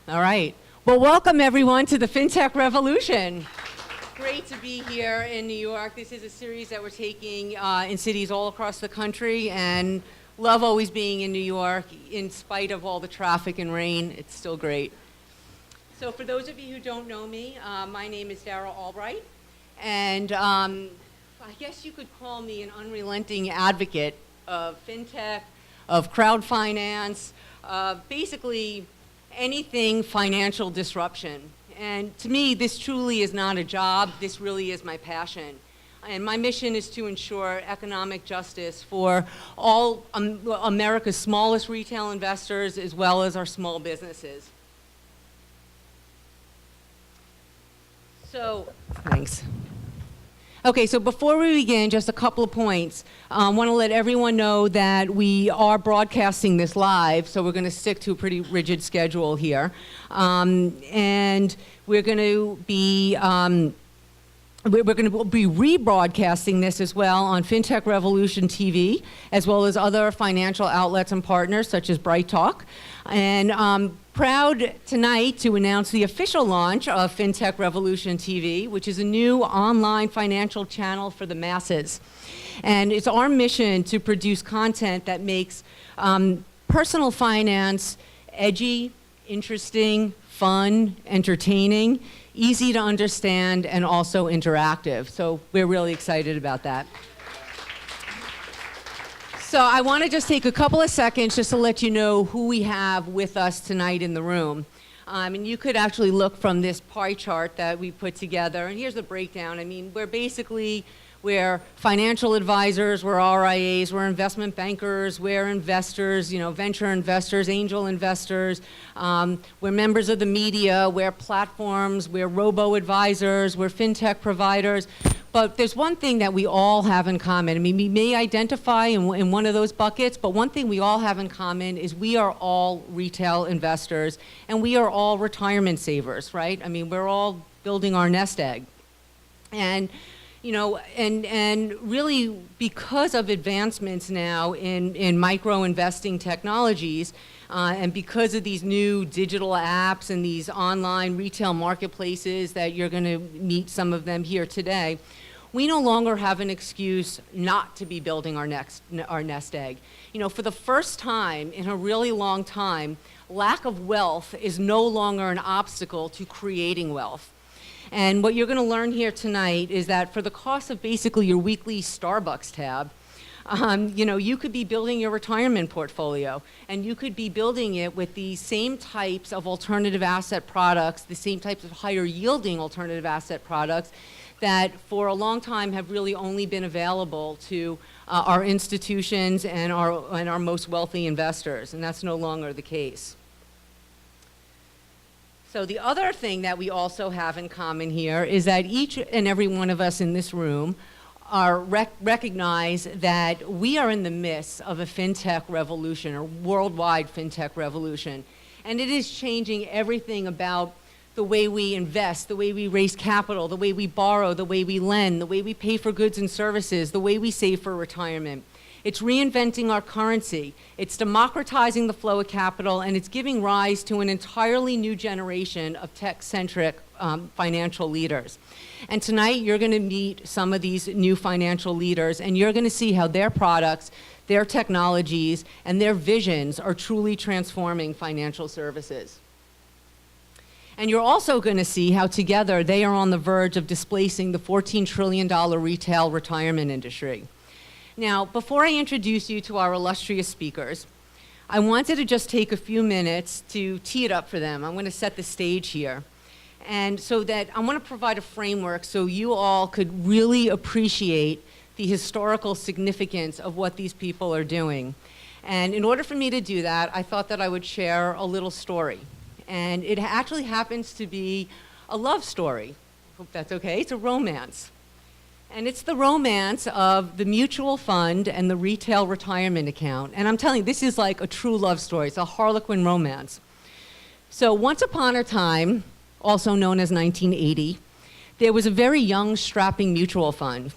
All right. Well, welcome everyone to the FinTech Revolution. Great to be here in New York. This is a series that we're taking in cities all across the country, and love always being in New York. In spite of all the traffic and rain, it's still great. So for those of you who don't know me, my name is Dara Albright, and I guess you could call me an unrelenting advocate of FinTech, of crowd finance, basically anything financial disruption. And to me, this truly is not a job, this really is my passion. And my mission is to ensure economic justice for all America's smallest retail investors as well as our small businesses. So, thanks. Okay, so before we begin, just a couple of points. I want to let everyone know that we are broadcasting this live, so we're going to stick to a pretty rigid schedule here. And we're going to be rebroadcasting this as well on FinTech Revolution TV, as well as other financial outlets and partners such as Bright Talk. And proud tonight to announce the official launch of FinTech Revolution TV, which is a new online financial channel for the masses. And it's our mission to produce content that makes personal finance edgy, interesting, fun, entertaining, easy to understand, and also interactive. So we're really excited about that. So I want to just take a couple of seconds just to let you know who we have with us tonight in the room. And you could actually look from this pie chart that we put together, and here's the breakdown. I mean, we're financial advisors, we're RIAs, we're investment bankers, we're investors, you know, venture investors, angel investors, we're members of the media, we're platforms, we're robo-advisors, we're fintech providers. But there's one thing that we all have in common. I mean, we may identify in one of those buckets, but one thing we all have in common is we are all retail investors, and we are all retirement savers, right? I mean, we're all building our nest egg. And you know, and really because of advancements now in micro investing technologies, and because of these new digital apps and these online retail marketplaces that you're going to meet some of them here today, we no longer have an excuse not to be building our nest egg. You know, for the first time in a really long time, lack of wealth is no longer an obstacle to creating wealth. And what you're going to learn here tonight is that for the cost of basically your weekly Starbucks tab, you know, you could be building your retirement portfolio, and you could be building it with the same types of alternative asset products, the same types of higher yielding alternative asset products that for a long time have really only been available to our institutions and our most wealthy investors, and that's no longer the case. So the other thing that we also have in common here is that each and every one of us in this room recognize that we are in the midst of a FinTech revolution, or worldwide FinTech revolution. And it is changing everything about the way we invest, the way we raise capital, the way we borrow, the way we lend, the way we pay for goods and services, the way we save for retirement. It's reinventing our currency, it's democratizing the flow of capital, and it's giving rise to an entirely new generation of tech-centric financial leaders. And tonight you're going to meet some of these new financial leaders, and you're going to see how their products, their technologies, and their visions are truly transforming financial services. And you're also going to see how together they are on the verge of displacing the $14 trillion retail retirement industry. Now, before I introduce you to our illustrious speakers, I wanted to just take a few minutes to tee it up for them. I'm going to set the stage here. And so that I want to provide a framework so you all could really appreciate the historical significance of what these people are doing. And in order for me to do that, I thought that I would share a little story. And it actually happens to be a love story. Hope that's okay. It's a romance. And it's the romance of the mutual fund and the retail retirement account. And I'm telling you, this is like a true love story. It's a Harlequin romance. So once upon a time, also known as 1980, there was a very young, strapping mutual fund.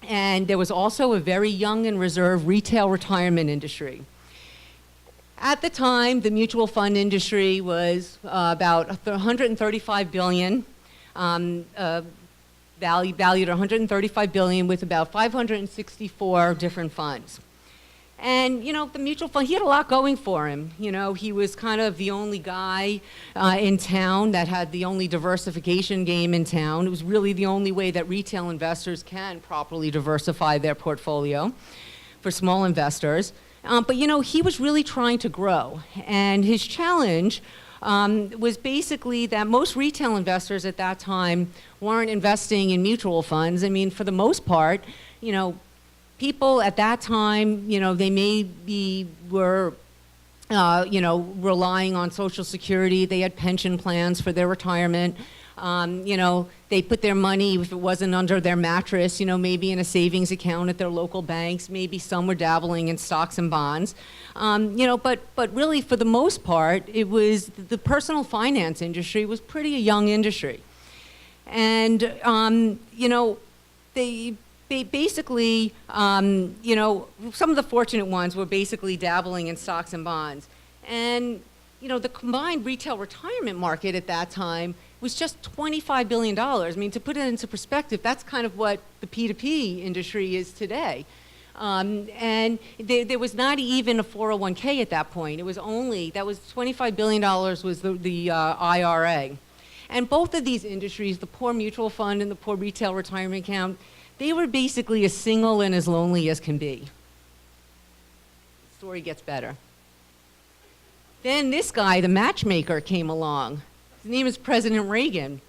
And there was also a very young and reserved retail retirement industry. At the time, the mutual fund industry was about 135 billion, valued at 135 billion with about 564 different funds. And, you know, the mutual fund, he had a lot going for him. You know, he was kind of the only guy in town that had the only diversification game in town. It was really the only way that retail investors can properly diversify their portfolio for small investors. But, you know, he was really trying to grow. And his challenge was basically that most retail investors at that time weren't investing in mutual funds. I mean, for the most part, you know, people at that time, you know, they maybe were, you know, relying on Social Security. They had pension plans for their retirement. You know, they put their money, if it wasn't under their mattress, you know, maybe in a savings account at their local banks. Maybe some were dabbling in stocks and bonds. You know, but really, for the most part, it was the personal finance industry was pretty a young industry. And, you know, they basically, you know, some of the fortunate ones were basically dabbling in stocks and bonds. And, you know, the combined retail retirement market at that time was just $25 billion. I mean, to put it into perspective, that's kind of what the P2P industry is today. And there was not even a 401k at that point. It was only, that was $25 billion was the IRA. And both of these industries, the poor mutual fund and the poor retail retirement account, they were basically as single and as lonely as can be. The story gets better. Then this guy, the matchmaker, came along. His name is President Reagan.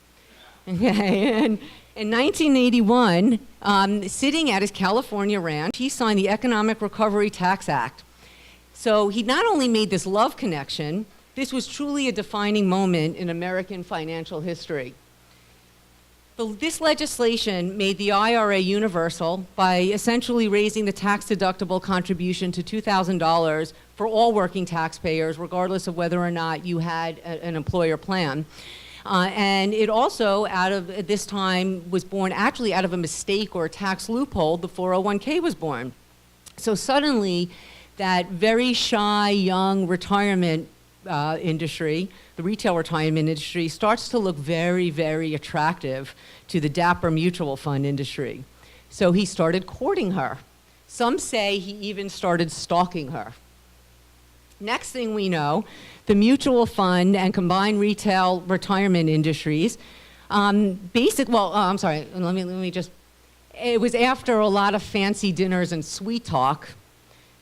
Okay, and in 1981, sitting at his California ranch, he signed the Economic Recovery Tax Act. So he not only made this love connection, this was truly a defining moment in American financial history. This legislation made the IRA universal by essentially raising the tax-deductible contribution to $2,000 for all working taxpayers, regardless of whether or not you had an employer plan. And it also, out of this time, was born actually out of a mistake or a tax loophole. The 401k was born. So suddenly, that very shy, young retirement industry, the retail retirement industry, starts to look very, very attractive to the dapper mutual fund industry. So he started courting her. Some say he even started stalking her. Next thing we know, the mutual fund and combined retail retirement industries, it was after a lot of fancy dinners and sweet talk.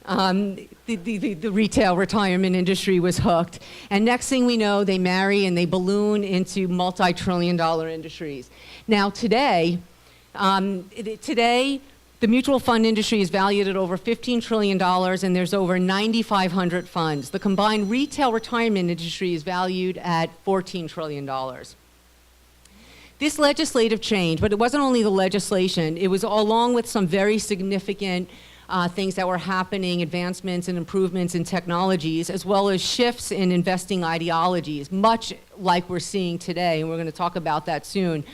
The retail retirement industry was hooked. And next thing we know, they marry and they balloon into multi-trillion-dollar industries. Now today, the mutual fund industry is valued at over $15 trillion, and there's over 9,500 funds. The combined retail retirement industry is valued at $14 trillion. This legislative change, but it wasn't only the legislation, it was along with some very significant things that were happening, advancements and improvements in technologies, as well as shifts in investing ideologies, much like we're seeing today, and we're going to talk about that soon.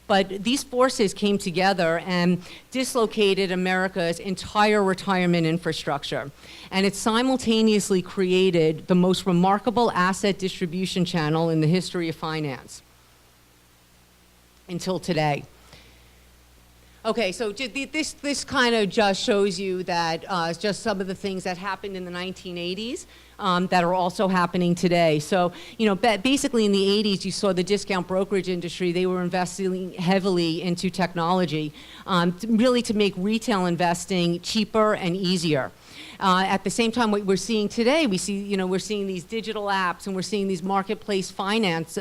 But these forces came together and dislocated America's entire retirement infrastructure. And it simultaneously created the most remarkable asset distribution channel in the history of finance until today. Okay, so this kind of just shows you that just some of the things that happened in the 1980s that are also happening today. So, you know, basically in the 80s, you saw the discount brokerage industry. They were investing heavily into technology, really to make retail investing cheaper and easier. At the same time, what we're seeing today, we're seeing these digital apps and we're seeing these marketplace finance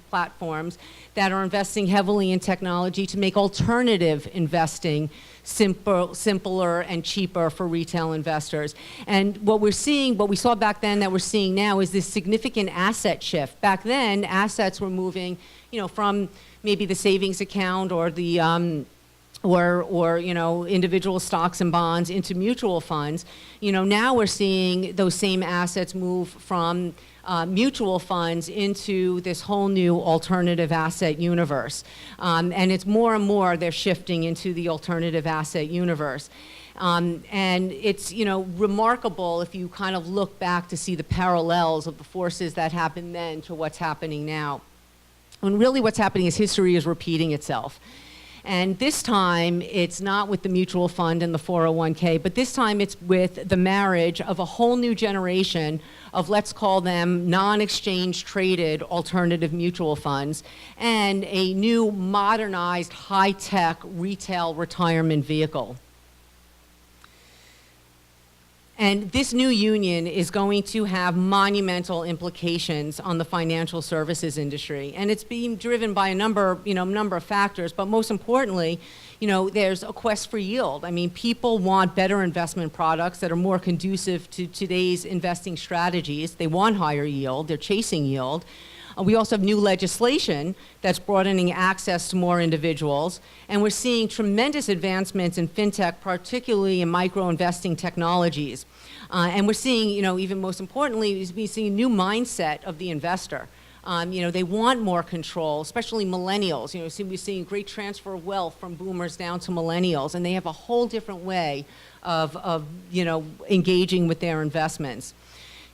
platforms that are investing heavily in technology to make alternative investing simpler and cheaper for retail investors. And what we're seeing, what we saw back then that we're seeing now is this significant asset shift. Back then, assets were moving, you know, from maybe the savings account or the or you know, individual stocks and bonds into mutual funds. You know, now we're seeing those same assets move from mutual funds into this whole new alternative asset universe. And it's more and more they're shifting into the alternative asset universe. And it's, remarkable if you kind of look back to see the parallels of the forces that happened then to what's happening now. When really what's happening is history is repeating itself. And this time, it's not with the mutual fund and the 401k, but this time it's with the marriage of a whole new generation of, let's call them, non-exchange traded alternative mutual funds, and a new modernized high-tech retail retirement vehicle. And this new union is going to have monumental implications on the financial services industry. And it's being driven by a number of factors, but most importantly, there's a quest for yield. I mean, people want better investment products that are more conducive to today's investing strategies. They want higher yield, they're chasing yield. We also have new legislation that's broadening access to more individuals, and we're seeing tremendous advancements in FinTech, particularly in micro-investing technologies. And we're seeing, even most importantly, we're seeing a new mindset of the investor. They want more control, especially millennials. We're seeing great transfer of wealth from boomers down to millennials, and they have a whole different way of engaging with their investments.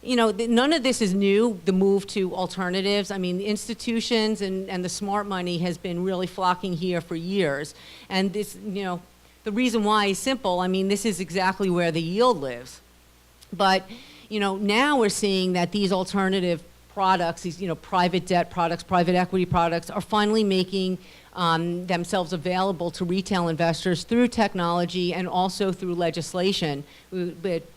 None of this is new, the move to alternatives. I mean, the institutions and the smart money has been really flocking here for years. And this, the reason why is simple. I mean, this is exactly where the yield lives. But, now we're seeing that these alternative products, these, private debt products, private equity products, are finally making themselves available to retail investors through technology and also through legislation.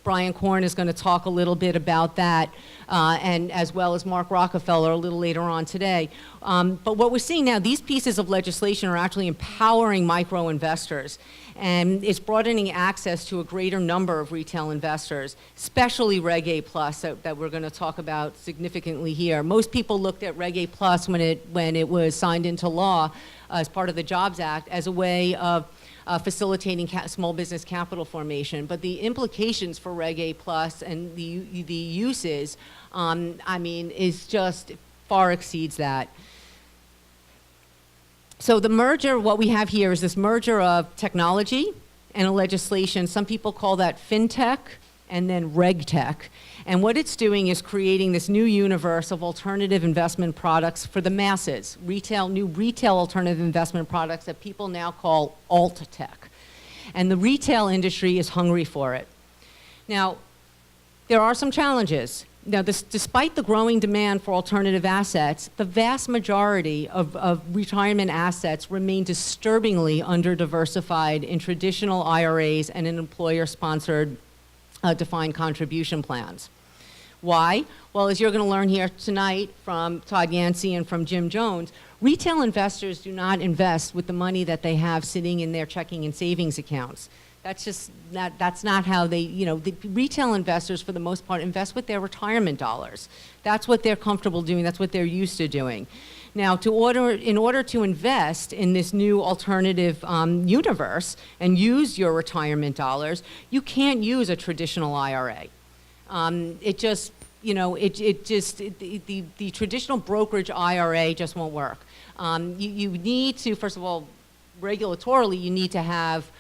Brian Korn is going to talk a little bit about that, and as well as Mark Rockefeller a little later on today. But what we're seeing now, these pieces of legislation are actually empowering micro investors, and it's broadening access to a greater number of retail investors, especially Reg A Plus that we're going to talk about significantly here. Most people looked at Reg A Plus when it was signed into law as part of the Jobs Act as a way of facilitating small business capital formation. But the implications for Reg A Plus and the uses, is just far exceeds that. So the merger, what we have here is this merger of technology and a legislation. Some people call that FinTech and then RegTech. And what it's doing is creating this new universe of alternative investment products for the masses, new retail alternative investment products that people now call alt-tech. And the retail industry is hungry for it. Now, there are some challenges. Now, despite the growing demand for alternative assets, the vast majority of retirement assets remain disturbingly under-diversified in traditional IRAs and in employer-sponsored defined contribution plans. Why? Well, as you're going to learn here tonight from Todd Yancey and from Jim Jones, retail investors do not invest with the money that they have sitting in their checking and savings accounts. That's not how they, the retail investors for the most part invest with their retirement dollars. That's what they're comfortable doing, that's what they're used to doing. Now, in order to invest in this new alternative universe and use your retirement dollars, you can't use a traditional IRA. The traditional brokerage IRA just won't work. You need to, first of all, regulatorily, you need to have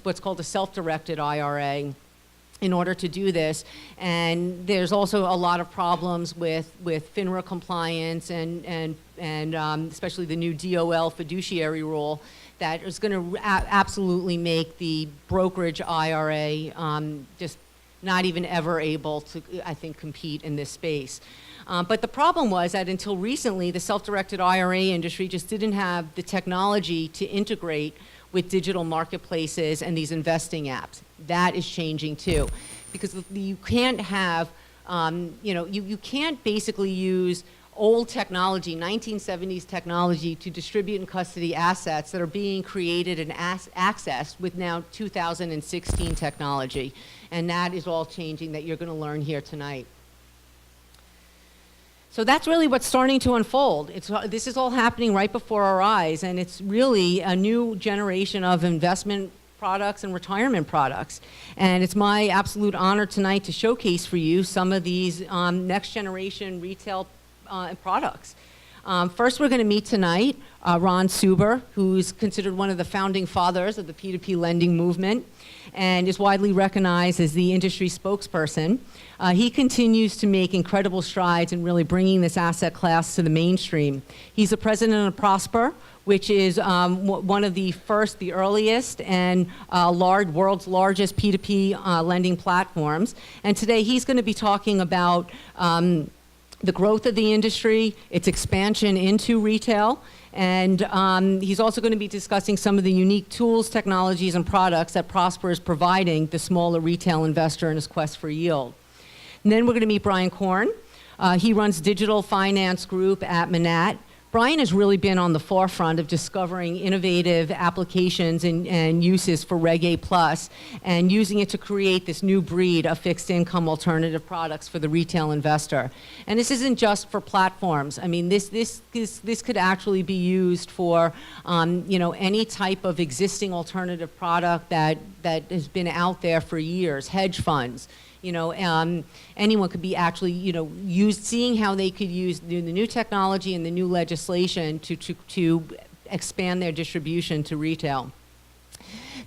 what's called a self-directed IRA in order to do this. And there's also a lot of problems with FINRA compliance and especially the new DOL fiduciary rule that is going to absolutely make the brokerage IRA just not even ever able to, I think, compete in this space. But the problem was that until recently, the self-directed IRA industry just didn't have the technology to integrate with digital marketplaces and these investing apps. That is changing too, because you can't have, you can't basically use old technology, 1970s technology, to distribute and custody assets that are being created and accessed with now 2016 technology. And that is all changing that you're going to learn here tonight. So that's really what's starting to unfold. This is all happening right before our eyes, and it's really a new generation of investment products and retirement products. And it's my absolute honor tonight to showcase for you some of these next generation retail products. First, we're going to meet tonight Ron Suber, who's considered one of the founding fathers of the P2P lending movement and is widely recognized as the industry spokesperson. He continues to make incredible strides in really bringing this asset class to the mainstream. He's the president of Prosper, which is one of the earliest and world's largest P2P lending platforms. And today he's going to be talking about the growth of the industry, its expansion into retail, and he's also going to be discussing some of the unique tools, technologies, and products that Prosper is providing the smaller retail investor in his quest for yield. And then we're going to meet Brian Korn. He runs Digital Finance Group at Manat. Brian has really been on the forefront of discovering innovative applications and uses for Reg A Plus and using it to create this new breed of fixed income alternative products for the retail investor. And this isn't just for platforms. I mean, this could actually be used for any type of existing alternative product that has been out there for years, hedge funds. Anyone could be actually, seeing how they could use the new technology and the new legislation to expand their distribution to retail.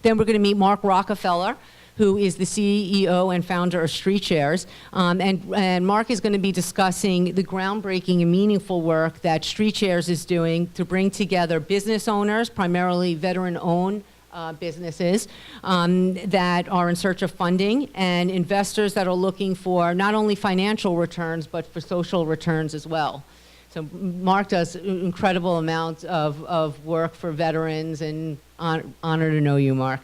Then we're going to meet Mark Rockefeller, who is the CEO and founder of StreetShares. And Mark is going to be discussing the groundbreaking and meaningful work that StreetShares is doing to bring together business owners, primarily veteran-owned businesses that are in search of funding, and investors that are looking for not only financial returns, but for social returns as well. So Mark does incredible amounts of work for veterans, and honor to know you, Mark.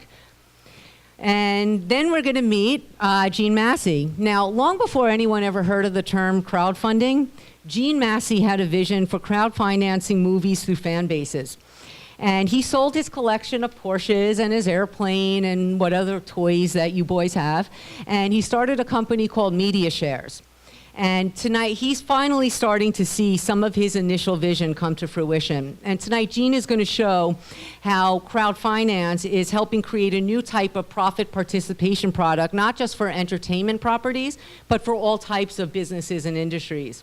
And then we're going to meet Gene Massey. Now, long before anyone ever heard of the term crowdfunding, Gene Massey had a vision for crowdfinancing movies through fan bases. And he sold his collection of Porsches and his airplane and what other toys that you boys have. And he started a company called MediaShares. And tonight, he's finally starting to see some of his initial vision come to fruition. And tonight, Gene is going to show how crowdfinance is helping create a new type of profit participation product, not just for entertainment properties, but for all types of businesses and industries.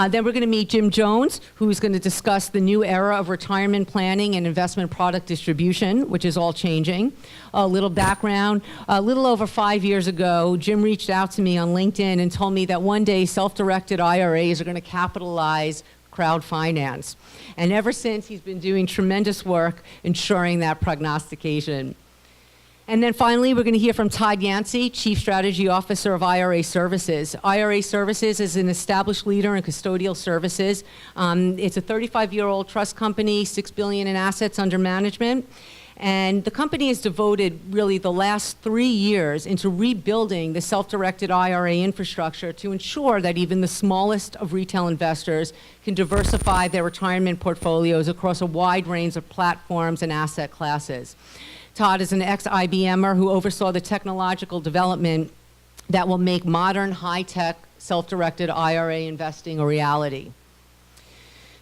Then we're going to meet Jim Jones, who's going to discuss the new era of retirement planning and investment product distribution, which is all changing. A little background, a little over 5 years ago, Jim reached out to me on LinkedIn and told me that one day self-directed IRAs are going to capitalize crowd finance. And ever since, he's been doing tremendous work ensuring that prognostication. And then finally, we're going to hear from Todd Yancey, Chief Strategy Officer of IRA Services. IRA Services is an established leader in custodial services. It's a 35-year-old trust company, $6 billion in assets under management. And the company has devoted really the last 3 years into rebuilding the self-directed IRA infrastructure to ensure that even the smallest of retail investors can diversify their retirement portfolios across a wide range of platforms and asset classes. Todd is an ex-IBMer who oversaw the technological development that will make modern, high-tech, self-directed IRA investing a reality.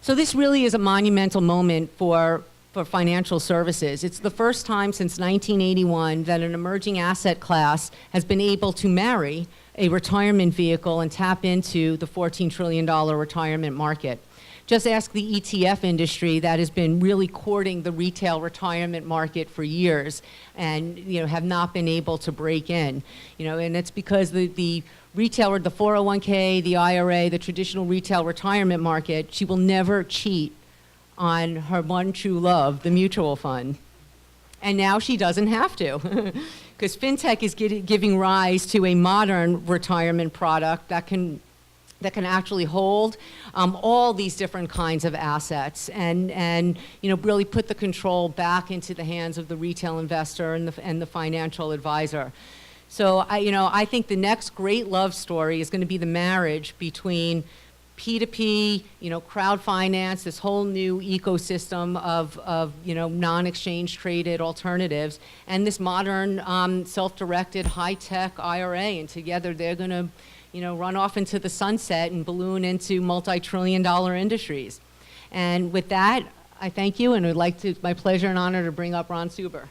So this really is a monumental moment for financial services. It's the first time since 1981 that an emerging asset class has been able to marry a retirement vehicle and tap into the $14 trillion retirement market. Just ask the ETF industry that has been really courting the retail retirement market for years and have not been able to break in. And it's because the retailer, the 401k, the IRA, the traditional retail retirement market, she will never cheat on her one true love, the mutual fund. And now she doesn't have to, because FinTech is giving rise to a modern retirement product that can actually hold all these different kinds of assets and really put the control back into the hands of the retail investor and the financial advisor. So I think the next great love story is going to be the marriage between P2P, crowd finance, this whole new ecosystem of non-exchange traded alternatives, and this modern self-directed high-tech IRA, and together they're going to run off into the sunset and balloon into multi-trillion-dollar industries. And with that, I thank you, and it's my pleasure and honor to bring up Ron Suber.